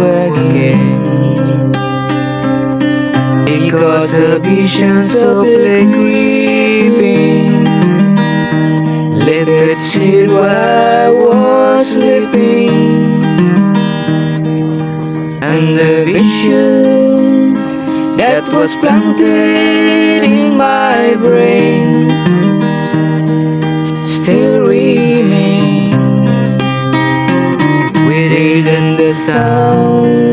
again, because the visions of the creeping left it seed while I was sleeping, and the vision that was planted in my brain still remains within the sound